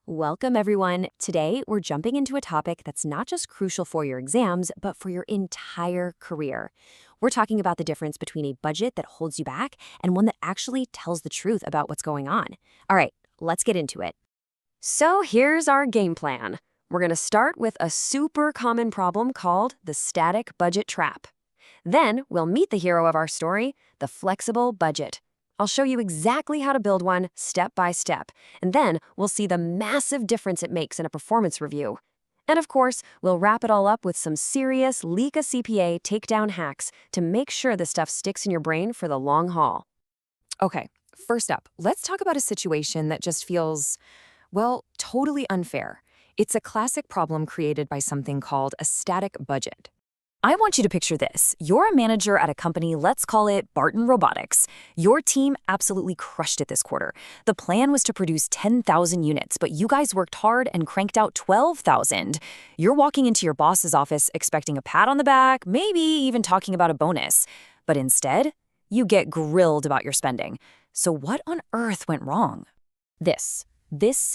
Welcome, everyone. Today, we're jumping into a topic that's not just crucial for your exams, but for your entire career. We're talking about the difference between a budget that holds you back and one that actually tells the truth about what's going on. All right, let's get into it. So here's our game plan. We're going to start with a super common problem called the static budget trap. Then we'll meet the hero of our story, the flexible budget. I'll show you exactly how to build one step by step, and then we'll see the massive difference it makes in a performance review. And of course, we'll wrap it all up with some serious leak a CPA takedown hacks to make sure this stuff sticks in your brain for the long haul. Okay, first up, let's talk about a situation that just feels, well, totally unfair. It's a classic problem created by something called a static budget. I want you to picture this. You're a manager at a company, let's call it Barton Robotics. Your team absolutely crushed it this quarter. The plan was to produce 10,000 units, but you guys worked hard and cranked out 12,000. You're walking into your boss's office expecting a pat on the back, maybe even talking about a bonus. But instead, you get grilled about your spending. So what on earth went wrong? This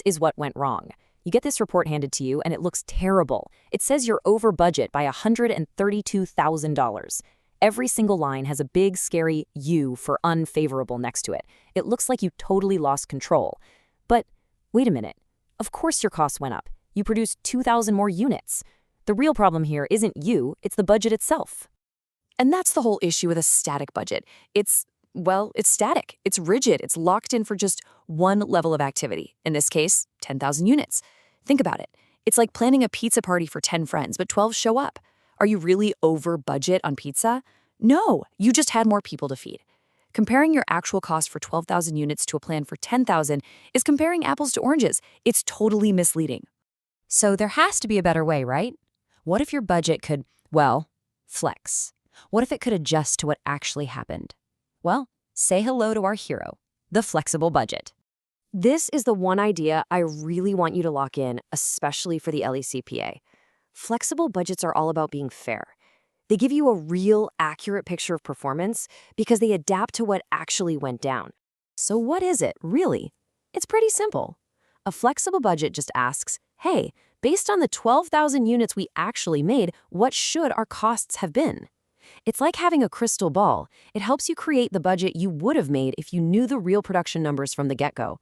is what went wrong. You get this report handed to you, and it looks terrible. It says you're over budget by $132,000. Every single line has a big, scary U for unfavorable next to it. It looks like you totally lost control. But wait a minute. Of course your costs went up. You produced 2,000 more units. The real problem here isn't you, it's the budget itself. And that's the whole issue with a static budget. It's static. It's rigid. It's locked in for just one level of activity. In this case, 10,000 units. Think about it. It's like planning a pizza party for 10 friends, but 12 show up. Are you really over budget on pizza? No, you just had more people to feed. Comparing your actual cost for 12,000 units to a plan for 10,000 is comparing apples to oranges. It's totally misleading. So there has to be a better way, right? What if your budget could, flex? What if it could adjust to what actually happened? Well, say hello to our hero, the flexible budget. This is the one idea I really want you to lock in, especially for the LECPA. Flexible budgets are all about being fair. They give you a real, accurate picture of performance because they adapt to what actually went down. So what is it, really? It's pretty simple. A flexible budget just asks, hey, based on the 12,000 units we actually made, what should our costs have been? It's like having a crystal ball. It helps you create the budget you would have made if you knew the real production numbers from the get-go.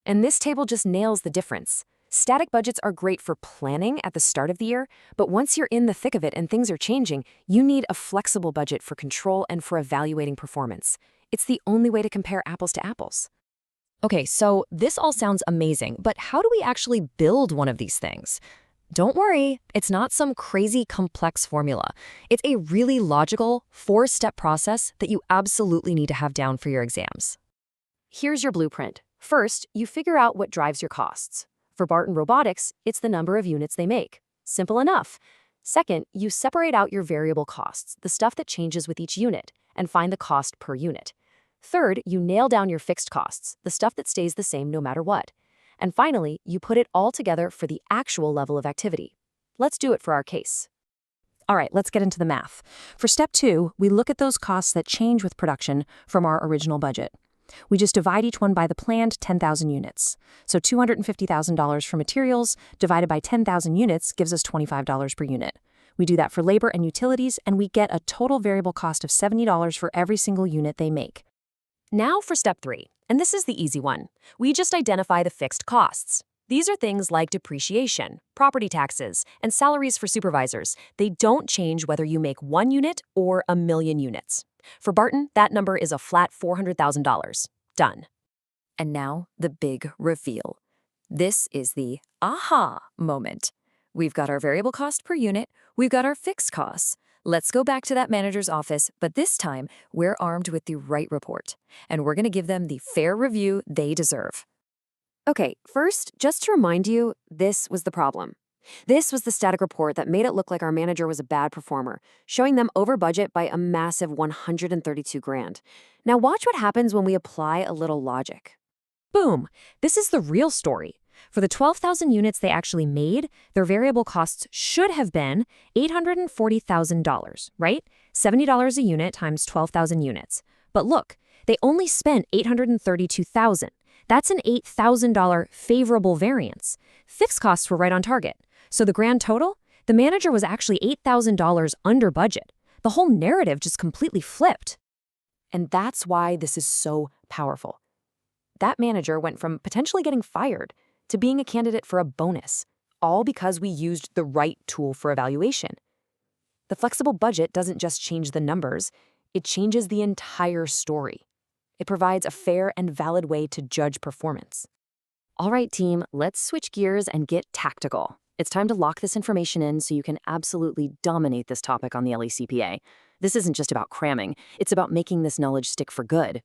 And this table just nails the difference. Static budgets are great for planning at the start of the year, but once you're in the thick of it and things are changing, you need a flexible budget for control and for evaluating performance. It's the only way to compare apples to apples. Okay, so this all sounds amazing, but how do we actually build one of these things? Don't worry, it's not some crazy complex formula. It's a really logical, four-step process that you absolutely need to have down for your exams. Here's your blueprint. First, you figure out what drives your costs. For Barton Robotics, it's the number of units they make. Simple enough. Second, you separate out your variable costs, the stuff that changes with each unit, and find the cost per unit. Third, you nail down your fixed costs, the stuff that stays the same no matter what. And finally, you put it all together for the actual level of activity. Let's do it for our case. All right, let's get into the math. For step 2, we look at those costs that change with production from our original budget. We just divide each one by the planned 10,000 units. So $250,000 for materials divided by 10,000 units gives us $25 per unit. We do that for labor and utilities, and we get a total variable cost of $70 for every single unit they make. Now for step 3, and this is the easy one. We just identify the fixed costs. These are things like depreciation, property taxes, and salaries for supervisors. They don't change whether you make 1 unit or 1,000,000 units. For Barton, that number is a flat $400,000. Done. And now the big reveal. This is the aha moment. We've got our variable cost per unit. We've got our fixed costs. Let's go back to that manager's office, but this time we're armed with the right report, and we're going to give them the fair review they deserve. Okay, first, just to remind you, this was the problem. This was the static report that made it look like our manager was a bad performer, showing them over budget by a massive $132,000. Now watch what happens when we apply a little logic. Boom! This is the real story. For the 12,000 units they actually made, their variable costs should have been $840,000, right? $70 a unit times 12,000 units. But look, they only spent $832,000. That's an $8,000 favorable variance. Fixed costs were right on target. So the grand total? The manager was actually $8,000 under budget. The whole narrative just completely flipped. And that's why this is so powerful. That manager went from potentially getting fired to being a candidate for a bonus, all because we used the right tool for evaluation. The flexible budget doesn't just change the numbers, it changes the entire story. It provides a fair and valid way to judge performance. All right, team, let's switch gears and get tactical. It's time to lock this information in so you can absolutely dominate this topic on the LECPA. This isn't just about cramming, it's about making this knowledge stick for good.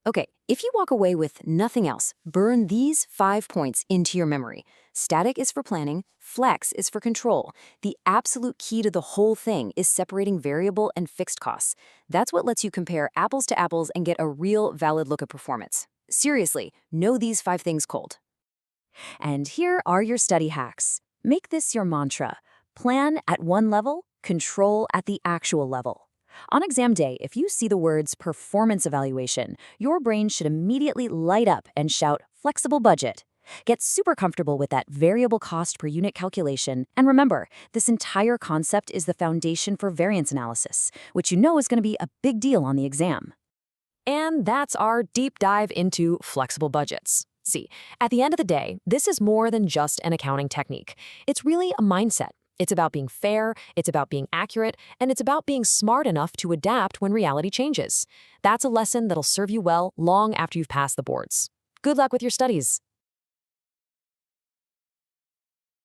Okay, if you walk away with nothing else, burn these 5 points into your memory. Static is for planning, flex is for control. The absolute key to the whole thing is separating variable and fixed costs. That's what lets you compare apples to apples and get a real valid look at performance. Seriously, know these 5 things cold. And here are your study hacks. Make this your mantra. Plan at one level, control at the actual level. On exam day, if you see the words performance evaluation, your brain should immediately light up and shout flexible budget. Get super comfortable with that variable cost per unit calculation. And remember, this entire concept is the foundation for variance analysis, which you know is going to be a big deal on the exam. And that's our deep dive into flexible budgets. See, at the end of the day, this is more than just an accounting technique. It's really a mindset. It's about being fair, it's about being accurate, and it's about being smart enough to adapt when reality changes. That's a lesson that'll serve you well long after you've passed the boards. Good luck with your studies.